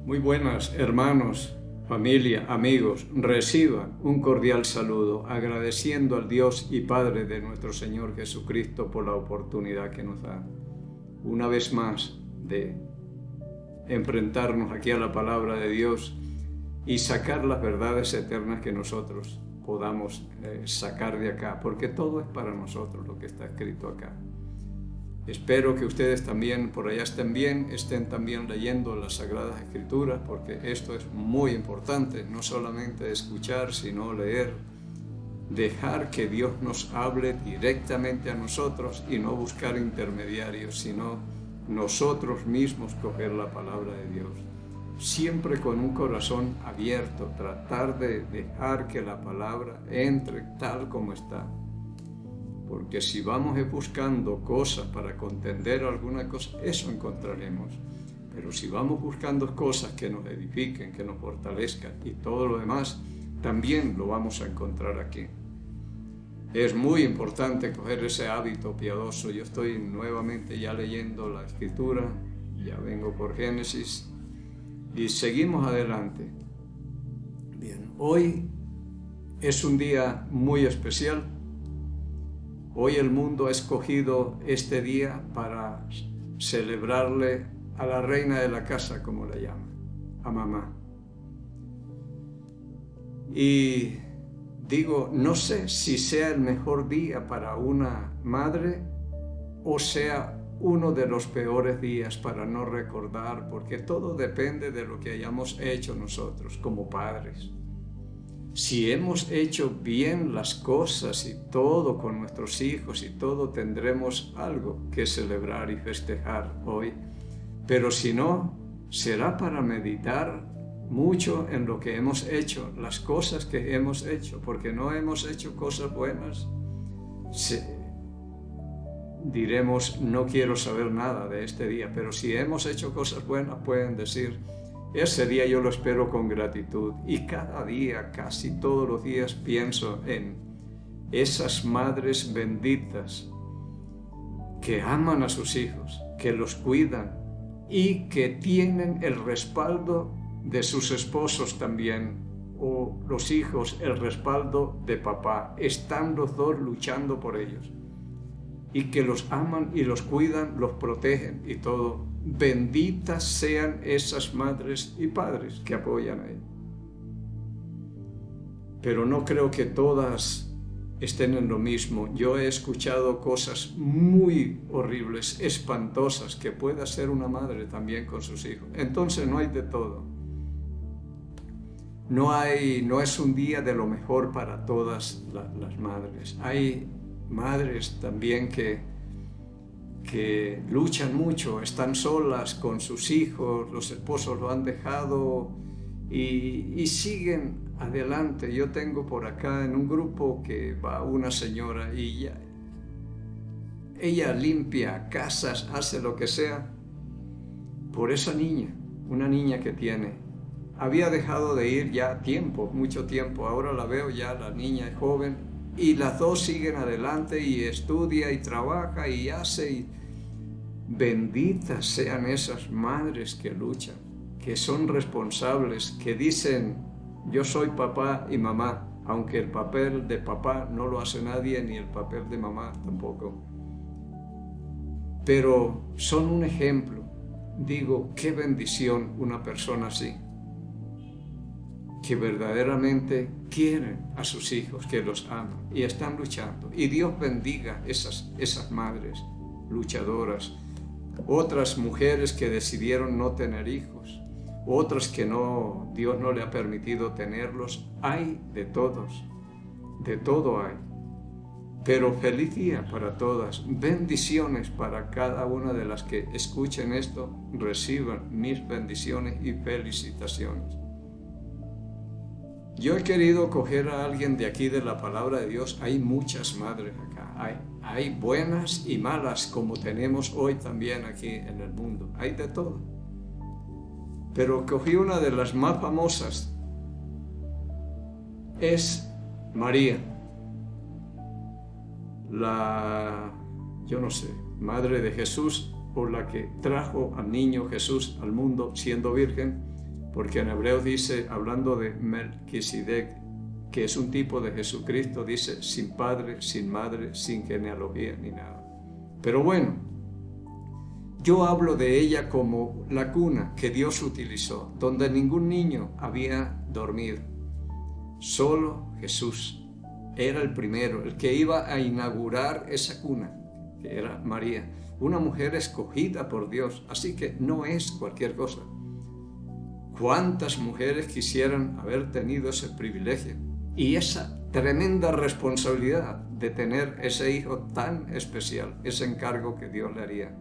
Muy buenas, hermanos, familia, amigos. Reciban un cordial saludo, agradeciendo al Dios y Padre de nuestro Señor Jesucristo por la oportunidad que nos da, una vez más, de enfrentarnos aquí a la palabra de Dios y sacar las verdades eternas que nosotros podamos sacar de acá, porque todo es para nosotros lo que está escrito acá. Espero que ustedes también por allá estén también leyendo las Sagradas Escrituras, porque esto es muy importante, no solamente escuchar, sino leer. Dejar que Dios nos hable directamente a nosotros y no buscar intermediarios, sino nosotros mismos coger la palabra de Dios. Siempre con un corazón abierto, tratar de dejar que la palabra entre tal como está. Porque si vamos buscando cosas para contender alguna cosa, eso encontraremos. Pero si vamos buscando cosas que nos edifiquen, que nos fortalezcan y todo lo demás, también lo vamos a encontrar aquí. Es muy importante coger ese hábito piadoso. Yo estoy nuevamente ya leyendo la Escritura, ya vengo por Génesis y seguimos adelante. Bien, hoy es un día muy especial. Hoy el mundo ha escogido este día para celebrarle a la reina de la casa, como la llaman, a mamá. Y digo, no sé si sea el mejor día para una madre o sea uno de los peores días para no recordar, porque todo depende de lo que hayamos hecho nosotros como padres. Si hemos hecho bien las cosas y todo con nuestros hijos y todo, tendremos algo que celebrar y festejar hoy. Pero si no, será para meditar mucho en lo que hemos hecho, las cosas que hemos hecho, porque no hemos hecho cosas buenas. Diremos, no quiero saber nada de este día, pero si hemos hecho cosas buenas, pueden decir, ese día yo lo espero con gratitud. Y cada día, casi todos los días, pienso en esas madres benditas que aman a sus hijos, que los cuidan y que tienen el respaldo de sus esposos también, o los hijos, el respaldo de papá. Están los dos luchando por ellos y que los aman y los cuidan, los protegen y todo. Benditas sean esas madres y padres que apoyan a él. Pero no creo que todas estén en lo mismo. Yo he escuchado cosas muy horribles, espantosas, que puede hacer una madre también con sus hijos. Entonces no hay de todo. No es un día de lo mejor para todas las madres. Hay madres también que luchan mucho, están solas con sus hijos, los esposos lo han dejado y siguen adelante. Yo tengo por acá en un grupo que va una señora y ella limpia casas, hace lo que sea por esa niña, una niña que tiene. Había dejado de ir ya mucho tiempo, ahora la veo ya, la niña es joven y las dos siguen adelante y estudia y trabaja y hace. Benditas sean esas madres que luchan, que son responsables, que dicen, yo soy papá y mamá, aunque el papel de papá no lo hace nadie, ni el papel de mamá tampoco. Pero son un ejemplo. Digo, qué bendición una persona así, que verdaderamente quieren a sus hijos, que los aman y están luchando. Y Dios bendiga esas madres luchadoras. Otras mujeres que decidieron no tener hijos, otras que Dios no le ha permitido tenerlos. Hay de todos, de todo hay. Pero feliz día para todas, bendiciones para cada una de las que escuchen esto, reciban mis bendiciones y felicitaciones. Yo he querido coger a alguien de aquí de la palabra de Dios. Hay muchas madres acá, hay buenas y malas, como tenemos hoy también aquí en el mundo. Hay de todo. Pero cogí una de las más famosas. Es María, madre de Jesús, o la que trajo al niño Jesús al mundo siendo virgen. porque en hebreo dice, hablando de Melquisedec, que es un tipo de Jesucristo, dice sin padre, sin madre, sin genealogía ni nada. Pero bueno, yo hablo de ella como la cuna que Dios utilizó, donde ningún niño había dormido. Solo Jesús era el primero, el que iba a inaugurar esa cuna, que era María, una mujer escogida por Dios, así que no es cualquier cosa. ¿Cuántas mujeres quisieran haber tenido ese privilegio y esa tremenda responsabilidad de tener ese hijo tan especial, ese encargo que Dios le haría?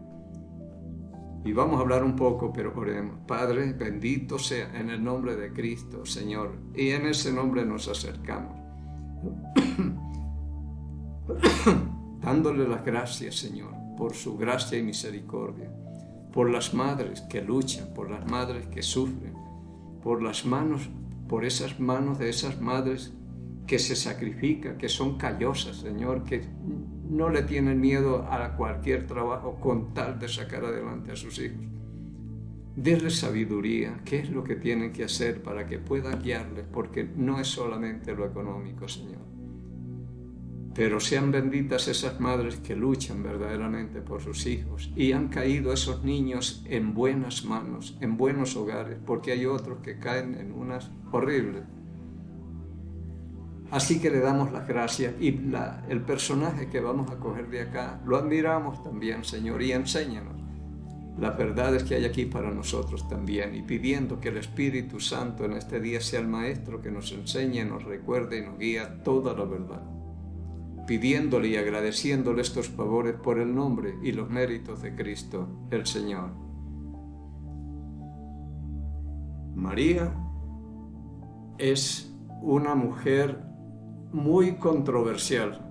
Y vamos a hablar un poco, pero oremos. Padre, bendito sea en el nombre de Cristo, Señor, y en ese nombre nos acercamos. Dándole las gracias, Señor, por su gracia y misericordia, por las madres que luchan, por las madres que sufren, por esas manos de esas madres que se sacrifican, que son callosas, Señor, que no le tienen miedo a cualquier trabajo con tal de sacar adelante a sus hijos. Denles sabiduría, qué es lo que tienen que hacer para que puedan guiarles, porque no es solamente lo económico, Señor. Pero sean benditas esas madres que luchan verdaderamente por sus hijos y han caído esos niños en buenas manos, en buenos hogares, porque hay otros que caen en unas horribles. Así que le damos las gracias y el personaje que vamos a coger de acá lo admiramos también, Señor, y enséñanos las verdades que hay aquí para nosotros también, y pidiendo que el Espíritu Santo en este día sea el Maestro que nos enseñe, nos recuerde y nos guía toda la verdad, pidiéndole y agradeciéndole estos favores por el nombre y los méritos de Cristo, el Señor. María es una mujer muy controversial.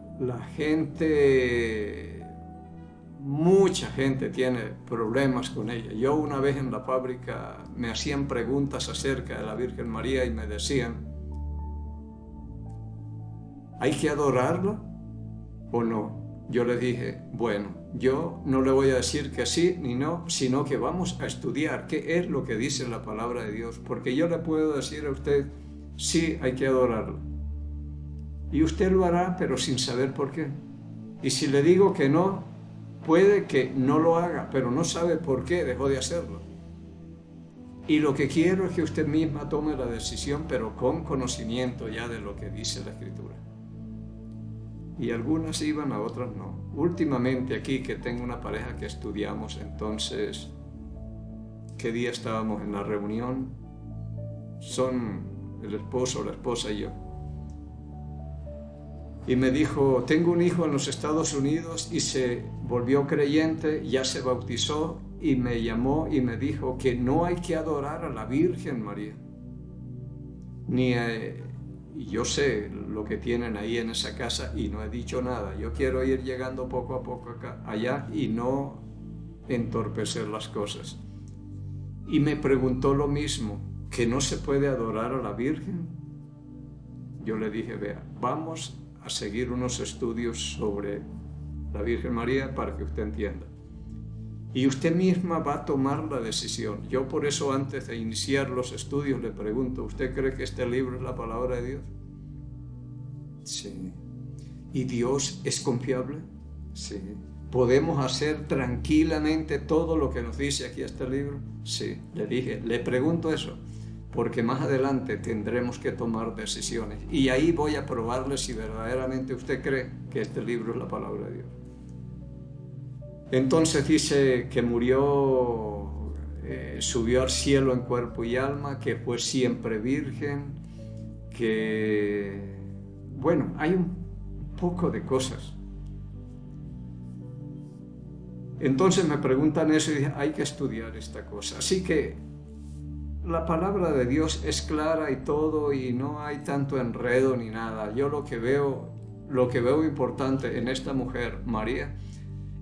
Mucha gente tiene problemas con ella. Yo una vez en la fábrica me hacían preguntas acerca de la Virgen María y me decían, ¿hay que adorarla o no? Yo le dije, bueno, yo no le voy a decir que sí ni no, sino que vamos a estudiar qué es lo que dice la palabra de Dios, porque yo le puedo decir a usted, sí, hay que adorarla. Y usted lo hará, pero sin saber por qué. Y si le digo que no, puede que no lo haga, pero no sabe por qué dejó de hacerlo. Y lo que quiero es que usted misma tome la decisión, pero con conocimiento ya de lo que dice la Escritura. Y algunas iban, a otras no. Últimamente aquí que tengo una pareja que estudiamos, entonces, ¿qué día estábamos en la reunión? Son el esposo, la esposa y yo. Y me dijo, tengo un hijo en los Estados Unidos y se volvió creyente, ya se bautizó y me llamó y me dijo que no hay que adorar a la Virgen María. Y yo sé lo que tienen ahí en esa casa y no he dicho nada. Yo quiero ir llegando poco a poco allá y no entorpecer las cosas. Y me preguntó lo mismo, ¿que no se puede adorar a la Virgen? Yo le dije, vea, vamos a seguir unos estudios sobre la Virgen María para que usted entienda. Y usted misma va a tomar la decisión. Yo por eso antes de iniciar los estudios le pregunto, ¿usted cree que este libro es la palabra de Dios? Sí. ¿Y Dios es confiable? Sí. ¿Podemos hacer tranquilamente todo lo que nos dice aquí este libro? Sí. Le dije, le pregunto eso, porque más adelante tendremos que tomar decisiones. Y ahí voy a probarle si verdaderamente usted cree que este libro es la palabra de Dios. Entonces dice que murió, subió al cielo en cuerpo y alma, que fue siempre virgen, que, bueno, hay un poco de cosas. Entonces me preguntan eso y dije, hay que estudiar esta cosa. Así que la palabra de Dios es clara y todo, y no hay tanto enredo ni nada. Yo lo que veo importante en esta mujer, María,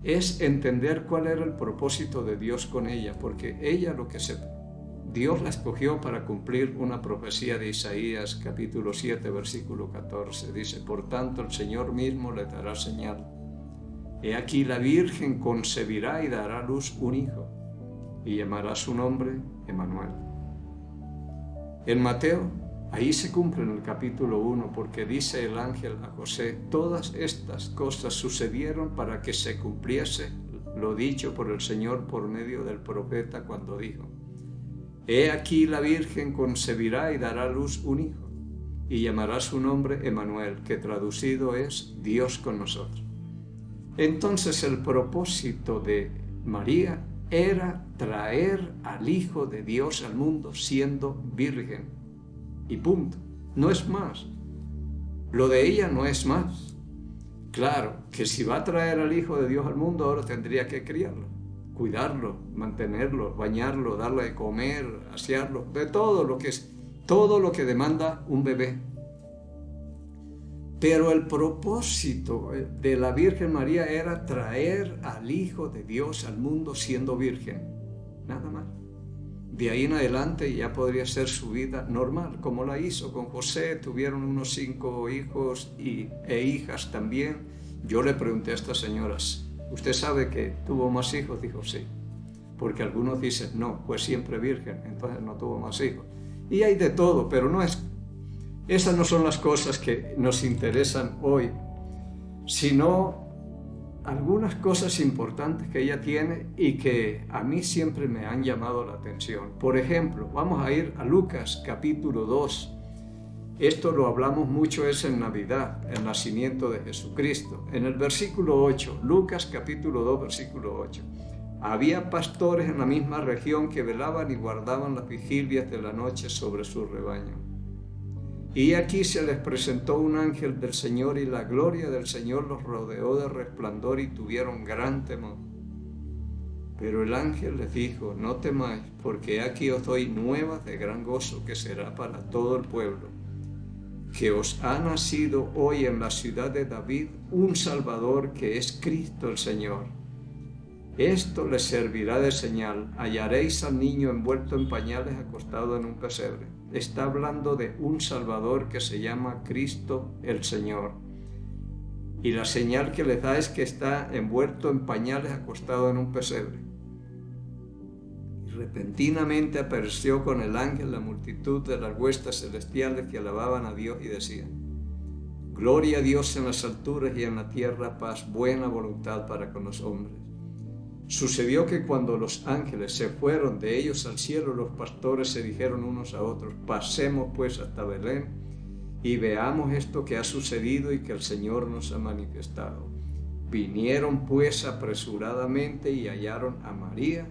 es entender cuál era el propósito de Dios con ella, porque ella Dios la escogió para cumplir una profecía de Isaías capítulo 7 versículo 14. Dice, por tanto el Señor mismo le dará señal. He aquí la Virgen concebirá y dará a luz un hijo, y llamará su nombre Emmanuel. En Mateo, ahí se cumple en el capítulo 1, porque dice el ángel a José: todas estas cosas sucedieron para que se cumpliese lo dicho por el Señor por medio del profeta cuando dijo: he aquí la Virgen concebirá y dará a luz un hijo, y llamará su nombre Emmanuel, que traducido es Dios con nosotros. Entonces el propósito de María era traer al Hijo de Dios al mundo siendo virgen. Y punto. No es más. Lo de ella no es más. Claro que si va a traer al Hijo de Dios al mundo, ahora tendría que criarlo, cuidarlo, mantenerlo, bañarlo, darle de comer, asearlo, de todo lo que demanda un bebé. Pero el propósito de la Virgen María era traer al Hijo de Dios al mundo siendo virgen, nada más. De ahí en adelante ya podría ser su vida normal, como la hizo con José. Tuvieron unos 5 hijos e hijas también. Yo le pregunté a estas señoras: ¿usted sabe que tuvo más hijos? Dijo: sí. Porque algunos dicen: no, pues siempre virgen, entonces no tuvo más hijos. Y hay de todo, pero esas no son las cosas que nos interesan hoy, sino algunas cosas importantes que ella tiene y que a mí siempre me han llamado la atención. Por ejemplo, vamos a ir a Lucas capítulo 2. Esto lo hablamos mucho en Navidad, el nacimiento de Jesucristo. En el versículo 8, Lucas capítulo 2, versículo 8. Había pastores en la misma región que velaban y guardaban las vigilias de la noche sobre su rebaño. Y aquí se les presentó un ángel del Señor, y la gloria del Señor los rodeó de resplandor, y tuvieron gran temor. Pero el ángel les dijo: no temáis, porque aquí os doy nuevas de gran gozo, que será para todo el pueblo, que os ha nacido hoy en la ciudad de David un Salvador, que es Cristo el Señor. Esto les servirá de señal: hallaréis al niño envuelto en pañales, acostado en un pesebre. Está hablando de un Salvador que se llama Cristo el Señor. Y la señal que les da es que está envuelto en pañales, acostado en un pesebre. Y repentinamente apareció con el ángel la multitud de las huestes celestiales que alababan a Dios y decían: gloria a Dios en las alturas, y en la tierra paz, buena voluntad para con los hombres. Sucedió que cuando los ángeles se fueron de ellos al cielo, los pastores se dijeron unos a otros: pasemos pues hasta Belén y veamos esto que ha sucedido y que el Señor nos ha manifestado. Vinieron pues apresuradamente y hallaron a María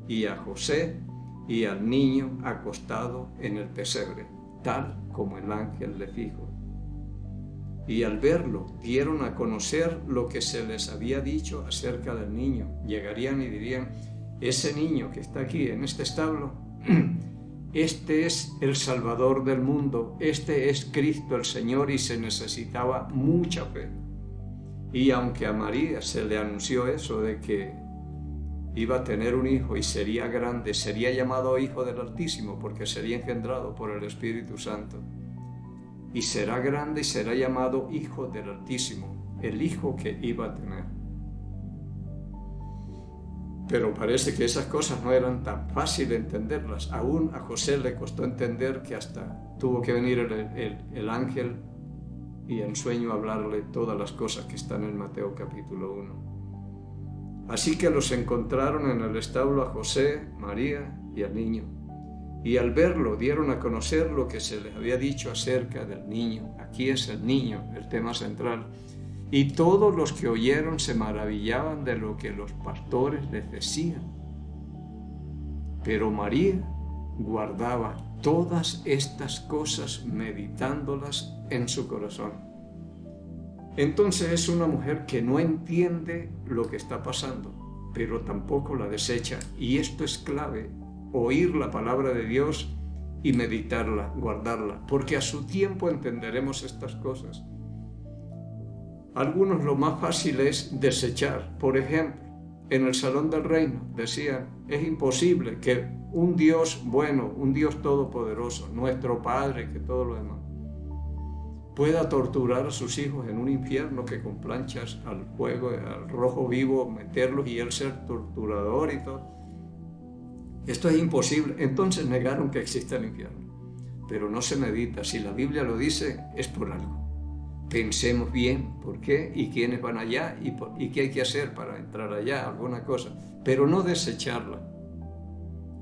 y a José y al niño acostado en el pesebre, tal como el ángel les dijo. Y al verlo, dieron a conocer lo que se les había dicho acerca del niño. Llegarían y dirían: ese niño que está aquí en este establo, este es el Salvador del mundo, este es Cristo el Señor. Y se necesitaba mucha fe. Y aunque a María se le anunció eso de que iba a tener un hijo y sería grande, sería llamado Hijo del Altísimo, porque sería engendrado por el Espíritu Santo. Y será grande y será llamado Hijo del Altísimo, el hijo que iba a tener. Pero parece que esas cosas no eran tan fáciles de entenderlas. Aún a José le costó entender, que hasta tuvo que venir el ángel y en sueño hablarle todas las cosas que están en Mateo capítulo 1. Así que los encontraron en el establo a José, María y al niño. Y al verlo dieron a conocer lo que se les había dicho acerca del niño. Aquí es el niño, el tema central. Y todos los que oyeron se maravillaban de lo que los pastores les decían. Pero María guardaba todas estas cosas, meditándolas en su corazón. Entonces es una mujer que no entiende lo que está pasando, pero tampoco la desecha. Y esto es clave: oír la palabra de Dios y meditarla, guardarla, porque a su tiempo entenderemos estas cosas. Algunos lo más fácil es desechar. Por ejemplo, en el Salón del Reino decían: es imposible que un Dios bueno, un Dios todopoderoso, nuestro Padre, que todo lo demás, pueda torturar a sus hijos en un infierno, que con planchas al fuego, al rojo vivo, meterlos y él ser torturador y todo. Esto es imposible. Entonces negaron que existe el infierno. pero no se medita. Si la Biblia lo dice, es por algo. Pensemos bien por qué y quiénes van allá y qué hay que hacer para entrar allá, alguna cosa, pero no desecharla.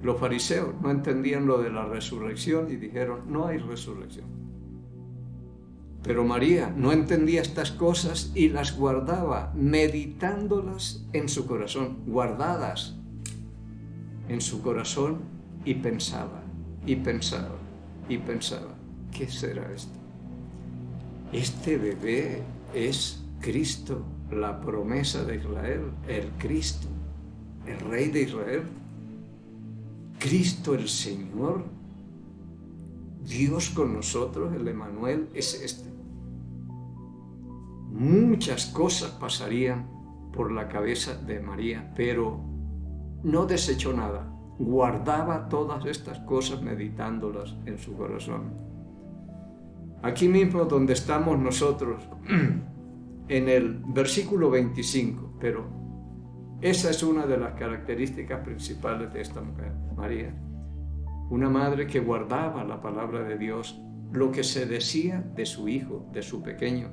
Los fariseos no entendían lo de la resurrección y dijeron, no hay resurrección. Pero María no entendía estas cosas y las guardaba, meditándolas en su corazón, guardadas en su corazón, y pensaba, y pensaba, y pensaba, ¿qué será esto? Este bebé es Cristo, la promesa de Israel, el Cristo, el Rey de Israel. Cristo el Señor, Dios con nosotros, el Emmanuel, es este. Muchas cosas pasarían por la cabeza de María, pero no desechó nada. Guardaba todas estas cosas meditándolas en su corazón. Aquí mismo donde estamos nosotros, en el versículo 25, pero esa es una de las características principales de esta mujer, María. Una madre que guardaba la palabra de Dios, lo que se decía de su hijo, de su pequeño.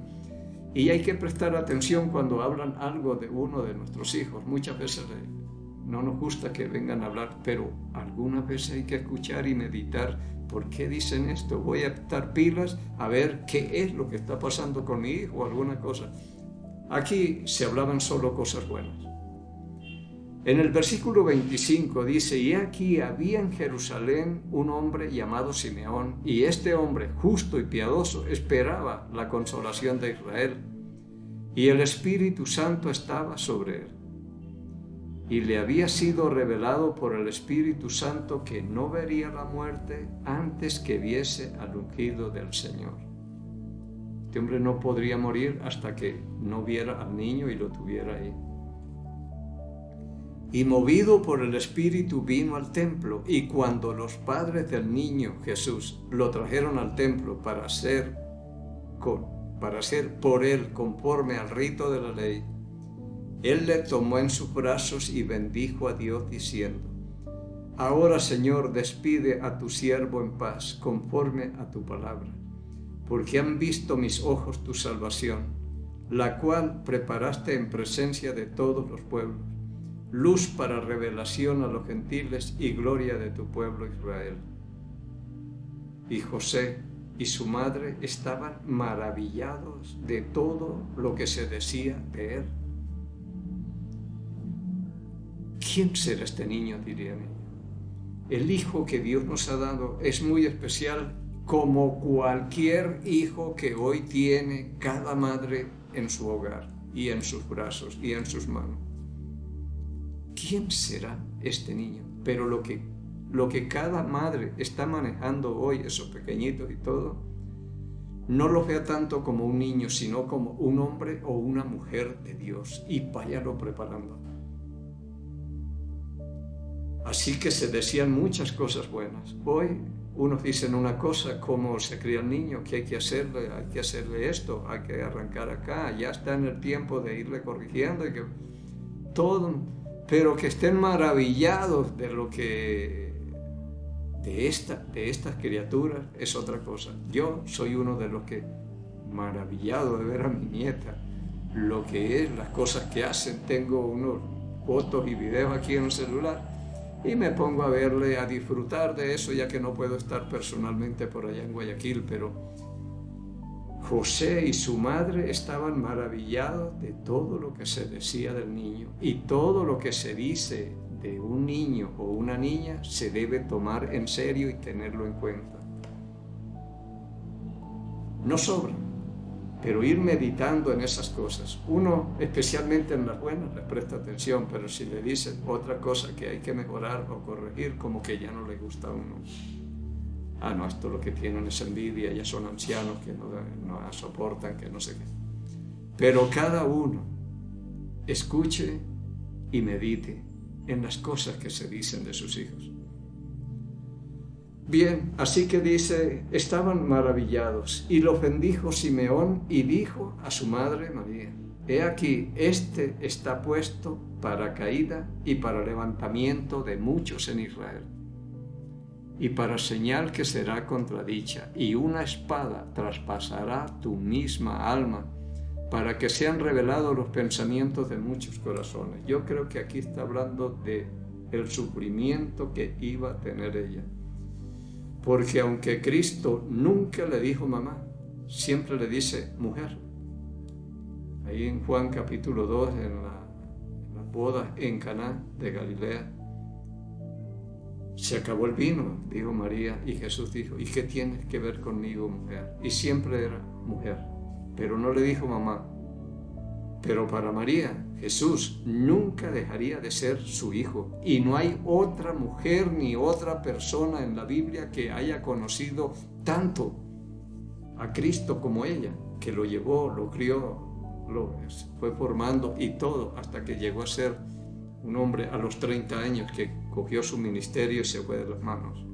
Y hay que prestar atención cuando hablan algo de uno de nuestros hijos. Muchas veces no nos gusta que vengan a hablar, pero algunas veces hay que escuchar y meditar. ¿Por qué dicen esto? Voy a estar pilas a ver qué es lo que está pasando con mi hijo o alguna cosa. Aquí se hablaban solo cosas buenas. En el versículo 25 dice, y aquí había en Jerusalén un hombre llamado Simeón, y este hombre, justo y piadoso, esperaba la consolación de Israel, y el Espíritu Santo estaba sobre él. Y le había sido revelado por el Espíritu Santo que no vería la muerte antes que viese al ungido del Señor. Este hombre no podría morir hasta que no viera al niño y lo tuviera ahí. Y movido por el Espíritu vino al templo, y cuando los padres del niño Jesús lo trajeron al templo para ser por él conforme al rito de la ley, él le tomó en sus brazos y bendijo a Dios diciendo, ahora, Señor, despide a tu siervo en paz conforme a tu palabra, porque han visto mis ojos tu salvación, la cual preparaste en presencia de todos los pueblos, luz para revelación a los gentiles y gloria de tu pueblo Israel. Y José y su madre estaban maravillados de todo lo que se decía de él. ¿Quién será este niño?, dirían ellos. El hijo que Dios nos ha dado es muy especial, como cualquier hijo que hoy tiene cada madre en su hogar y en sus brazos y en sus manos. ¿Quién será este niño? Pero lo que cada madre está manejando hoy, esos pequeñitos y todo, no los vea tanto como un niño, sino como un hombre o una mujer de Dios, y váyalo preparando. Así que se decían muchas cosas buenas. Hoy unos dicen una cosa, cómo se cría el niño, que hay que hacerle esto, hay que arrancar acá, ya está en el tiempo de irle corrigiendo y que todo, pero que estén maravillados de lo que de estas criaturas es otra cosa. Yo soy uno de los que, maravillado de ver a mi nieta, lo que es, las cosas que hacen. Tengo unos fotos y videos aquí en el celular y me pongo a verle, a disfrutar de eso, ya que no puedo estar personalmente por allá en Guayaquil, pero José y su madre estaban maravillados de todo lo que se decía del niño, y todo lo que se dice de un niño o una niña se debe tomar en serio y tenerlo en cuenta. No sobra, pero ir meditando en esas cosas. Uno, especialmente en las buenas, le presta atención, pero si le dicen otra cosa que hay que mejorar o corregir, como que ya no le gusta a uno. Ah, no, esto lo que tienen es envidia, ya son ancianos que no soportan, que no sé qué. Pero cada uno escuche y medite en las cosas que se dicen de sus hijos. Bien, así que dice, estaban maravillados, y los bendijo Simeón y dijo a su madre María, he aquí, este está puesto para caída y para levantamiento de muchos en Israel, y para señal que será contradicha, y una espada traspasará tu misma alma, para que sean revelados los pensamientos de muchos corazones. Yo creo que aquí está hablando de el sufrimiento que iba a tener ella. Porque aunque Cristo nunca le dijo mamá, siempre le dice mujer. Ahí en Juan capítulo 2, en la boda en Caná de Galilea, se acabó el vino, dijo María, y Jesús dijo, ¿y qué tienes que ver conmigo, mujer? Y siempre era mujer, pero no le dijo mamá. Pero para María, Jesús nunca dejaría de ser su hijo. Y no hay otra mujer ni otra persona en la Biblia que haya conocido tanto a Cristo como ella, que lo llevó, lo crió, lo fue formando y todo, hasta que llegó a ser un hombre a los 30 años que cogió su ministerio y se fue de las manos.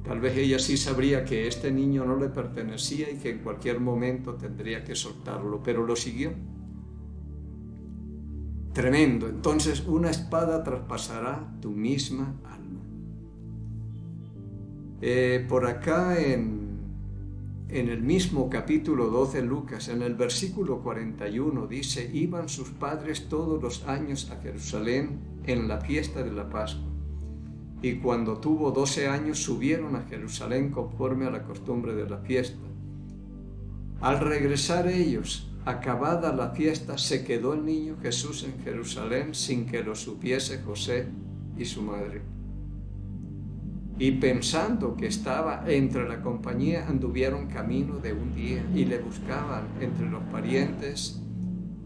Tal vez ella sí sabría que este niño no le pertenecía y que en cualquier momento tendría que soltarlo, pero lo siguió. Tremendo. Entonces, una espada traspasará tu misma alma. Por acá en el mismo capítulo 12 de Lucas, en el versículo 41, dice, iban sus padres todos los años a Jerusalén en la fiesta de la Pascua. Y cuando tuvo 12 años subieron a Jerusalén conforme a la costumbre de la fiesta. Al regresar ellos, acabada la fiesta, se quedó el niño Jesús en Jerusalén sin que lo supiese José y su madre. Y pensando que estaba entre la compañía, anduvieron camino de un día y le buscaban entre los parientes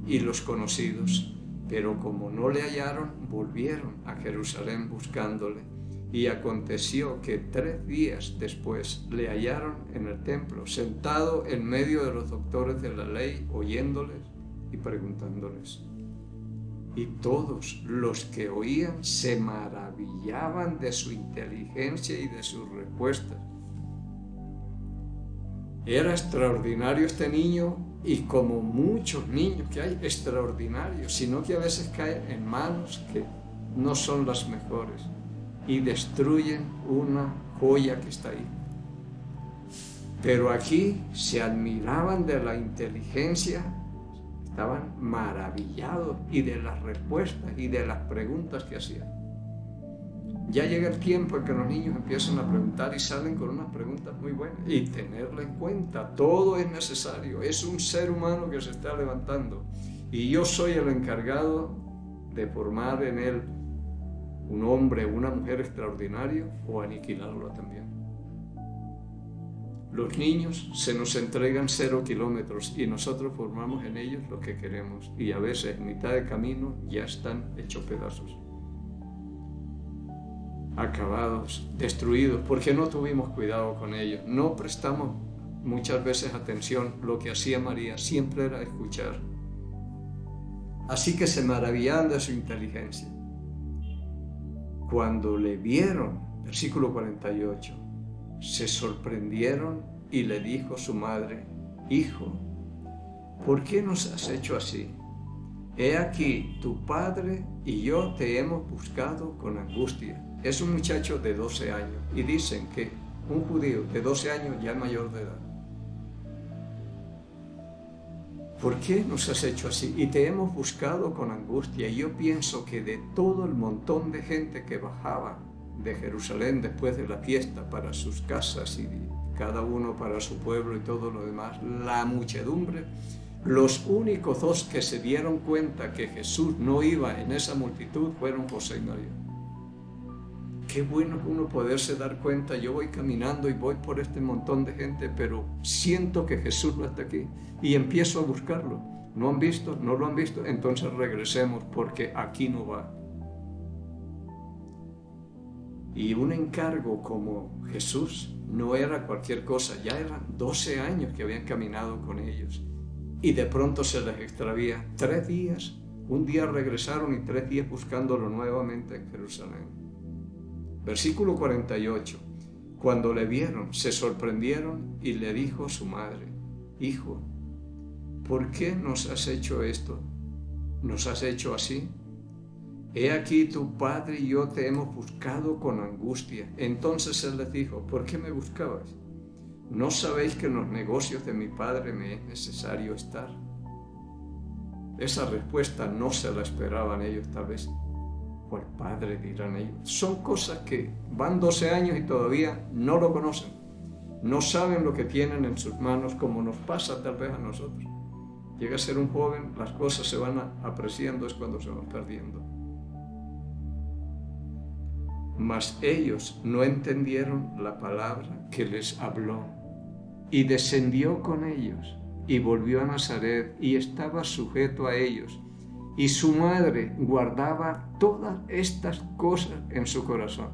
y los conocidos. Pero como no le hallaron, volvieron a Jerusalén buscándole. Y aconteció que 3 días después le hallaron en el templo, sentado en medio de los doctores de la ley, oyéndoles y preguntándoles. Y todos los que oían se maravillaban de su inteligencia y de sus respuestas. Era extraordinario este niño, y como muchos niños que hay, extraordinarios, sino que a veces caen en manos que no son las mejores y destruyen una joya que está ahí. Pero aquí se admiraban de la inteligencia, estaban maravillados y de las respuestas y de las preguntas que hacían. Ya llega el tiempo en que los niños empiezan a preguntar y salen con unas preguntas muy buenas. Y tenerla en cuenta, todo es necesario, es un ser humano que se está levantando. Y yo soy el encargado de formar en él un hombre, una mujer extraordinario, o aniquilarlo también. Los niños se nos entregan 0 kilómetros y nosotros formamos en ellos lo que queremos, y a veces en mitad de camino ya están hechos pedazos, acabados, destruidos, porque no tuvimos cuidado con ellos, no prestamos muchas veces atención. Lo que hacía María siempre era escuchar. Así que se maravillaban de su inteligencia. Cuando le vieron, versículo 48, se sorprendieron y le dijo su madre, Hijo, ¿por qué nos has hecho así? He aquí, tu padre y yo te hemos buscado con angustia. Es un muchacho de 12 años y dicen que un judío de 12 años ya es mayor de edad. ¿Por qué nos has hecho así? Y te hemos buscado con angustia. Y yo pienso que de todo el montón de gente que bajaba de Jerusalén después de la fiesta para sus casas y cada uno para su pueblo y todo lo demás, la muchedumbre, los únicos 2 que se dieron cuenta que Jesús no iba en esa multitud fueron José y María. Qué bueno uno poderse dar cuenta, yo voy caminando y voy por este montón de gente, pero siento que Jesús no está aquí y empiezo a buscarlo. ¿No han visto? ¿No lo han visto? Entonces regresemos porque aquí no va. Y un encargo como Jesús no era cualquier cosa, ya eran 12 años que habían caminado con ellos y de pronto se les extravía. 3 días, un día regresaron y 3 días buscándolo nuevamente en Jerusalén. Versículo 48, cuando le vieron, se sorprendieron y le dijo a su madre, Hijo, ¿por qué nos has hecho esto? ¿Nos has hecho así? he aquí tu padre y yo te hemos buscado con angustia. Entonces él les dijo, ¿por qué me buscabais? ¿No sabéis que en los negocios de mi padre me es necesario estar? Esa respuesta no se la esperaban ellos, tal vez. ¿Cuál padre? Dirán ellos. Son cosas que van 12 años y todavía no lo conocen. No saben lo que tienen en sus manos, como nos pasa tal vez a nosotros. Llega a ser un joven, las cosas se van apreciando, es cuando se van perdiendo. Mas ellos no entendieron la palabra que les habló, y descendió con ellos, y volvió a Nazaret, y estaba sujeto a ellos, y su madre guardaba todas estas cosas en su corazón.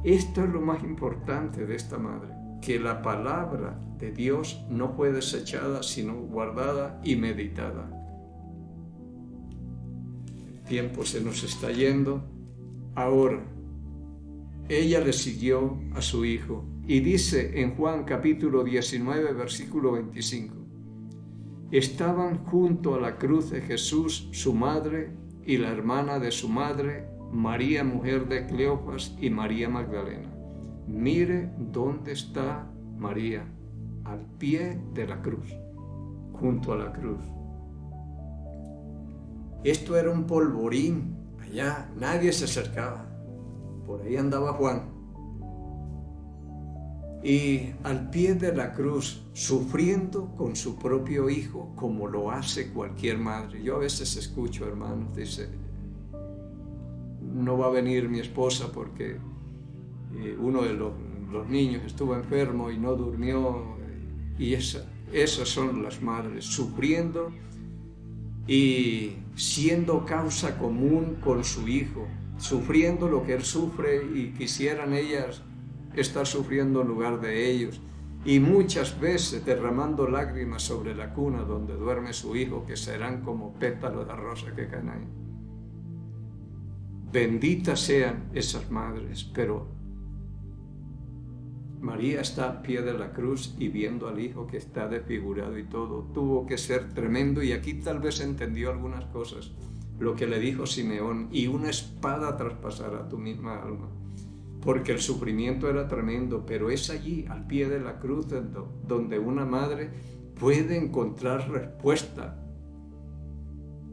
Esto es lo más importante de esta madre, que la palabra de Dios no fue desechada, sino guardada y meditada. El tiempo se nos está yendo. Ahora, ella le siguió a su hijo y dice en Juan capítulo 19, versículo 25, estaban junto a la cruz de Jesús su madre y la hermana de su madre, María, mujer de Cleofas, y María Magdalena. Mire dónde está María, al pie de la cruz, junto a la cruz. Esto era un polvorín, allá nadie se acercaba, por ahí andaba Juan. Y al pie de la cruz, sufriendo con su propio hijo, como lo hace cualquier madre. Yo a veces escucho, hermanos, dice, no va a venir mi esposa porque uno de los niños estuvo enfermo y no durmió. Y esas son las madres, sufriendo y siendo causa común con su hijo, sufriendo lo que él sufre y quisieran ellas estar sufriendo en lugar de ellos. Y muchas veces derramando lágrimas sobre la cuna donde duerme su hijo, que serán como pétalos de rosa que caen ahí. Benditas sean esas madres, pero María está a pie de la cruz y viendo al hijo que está desfigurado y todo. Tuvo que ser tremendo, y aquí tal vez entendió algunas cosas. Lo que le dijo Simeón, y una espada traspasará tu misma alma. Porque el sufrimiento era tremendo, pero es allí, al pie de la cruz, donde una madre puede encontrar respuesta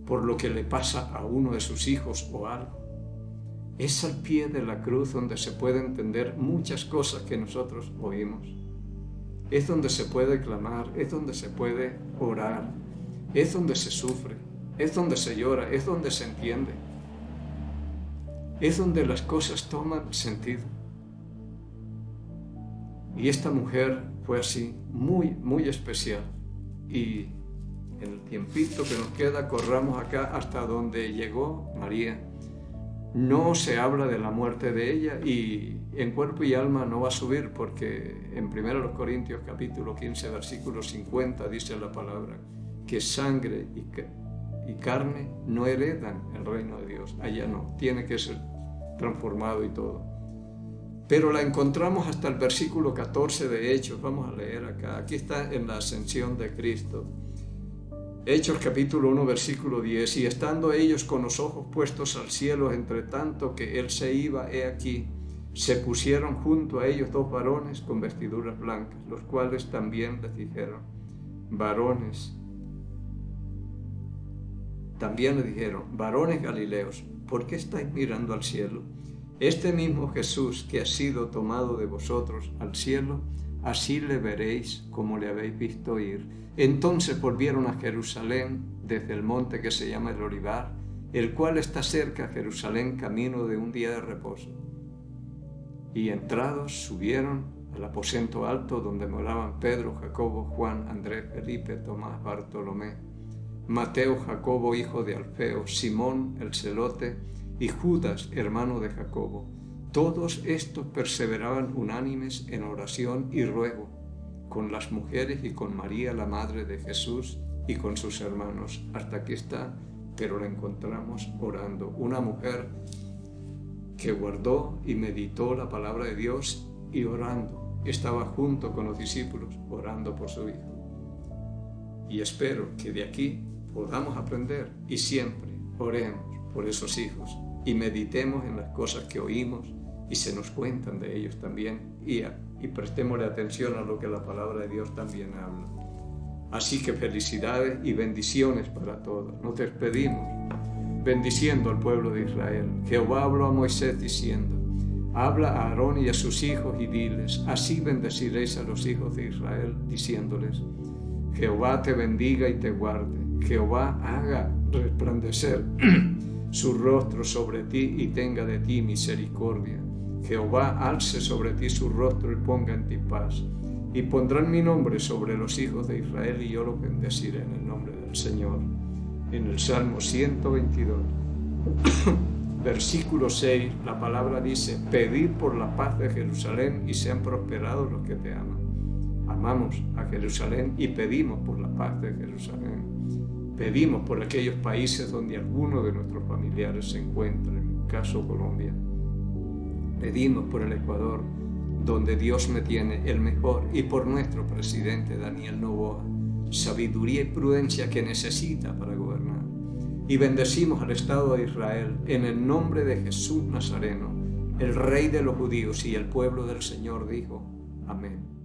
por lo que le pasa a uno de sus hijos o algo. Es al pie de la cruz donde se puede entender muchas cosas que nosotros oímos. Es donde se puede clamar, es donde se puede orar, es donde se sufre, es donde se llora, es donde se entiende. Es donde las cosas toman sentido. Y esta mujer fue así, muy, muy especial. Y en el tiempito que nos queda, corramos acá hasta donde llegó María. No se habla de la muerte de ella, y en cuerpo y alma no va a subir, porque en 1 Corintios capítulo 15, versículo 50 dice la palabra que sangre y carne no heredan el reino de Dios. Allá no, tiene que ser transformado y todo. Pero la encontramos hasta el versículo 14 de Hechos. Vamos a leer acá. Aquí está en la ascensión de Cristo. Hechos capítulo 1, versículo 10. Y estando ellos con los ojos puestos al cielo, entre tanto que él se iba, he aquí, se pusieron junto a ellos dos varones con vestiduras blancas, los cuales también les dijeron, varones Galileos, ¿por qué estáis mirando al cielo? Este mismo Jesús que ha sido tomado de vosotros al cielo, así le veréis como le habéis visto ir. Entonces volvieron a Jerusalén desde el monte que se llama el Olivar, el cual está cerca a Jerusalén, camino de un día de reposo. Y entrados subieron al aposento alto donde moraban Pedro, Jacobo, Juan, Andrés, Felipe, Tomás, Bartolomé, Mateo, Jacobo, hijo de Alfeo, Simón el celote, y Judas, hermano de Jacobo. Todos estos perseveraban unánimes en oración y ruego, con las mujeres y con María, la madre de Jesús, y con sus hermanos. Hasta aquí está, pero la encontramos orando. Una mujer que guardó y meditó la palabra de Dios y orando. Estaba junto con los discípulos orando por su hijo. Y espero que de aquí podamos aprender y siempre oremos por esos hijos y meditemos en las cosas que oímos y se nos cuentan de ellos también y prestémosle atención a lo que la palabra de Dios también habla. Así que felicidades y bendiciones para todos. Nos despedimos bendiciendo al pueblo de Israel. Jehová habló a Moisés diciendo: habla a Aarón y a sus hijos y diles: así bendeciréis a los hijos de Israel, diciéndoles: Jehová te bendiga y te guarde. Jehová haga resplandecer su rostro sobre ti y tenga de ti misericordia. Jehová alce sobre ti su rostro y ponga en ti paz. Y pondrán mi nombre sobre los hijos de Israel y yo los bendeciré en el nombre del Señor. En el Salmo 122, versículo 6, la palabra dice: pedid por la paz de Jerusalén y sean prosperados los que te aman. Amamos a Jerusalén y pedimos por la paz de Jerusalén. Pedimos por aquellos países donde alguno de nuestros familiares se encuentra, en mi caso Colombia. Pedimos por el Ecuador, donde Dios me tiene el mejor, y por nuestro presidente Daniel Noboa, sabiduría y prudencia que necesita para gobernar. Y bendecimos al Estado de Israel en el nombre de Jesús Nazareno, el Rey de los judíos, y el pueblo del Señor dijo: amén.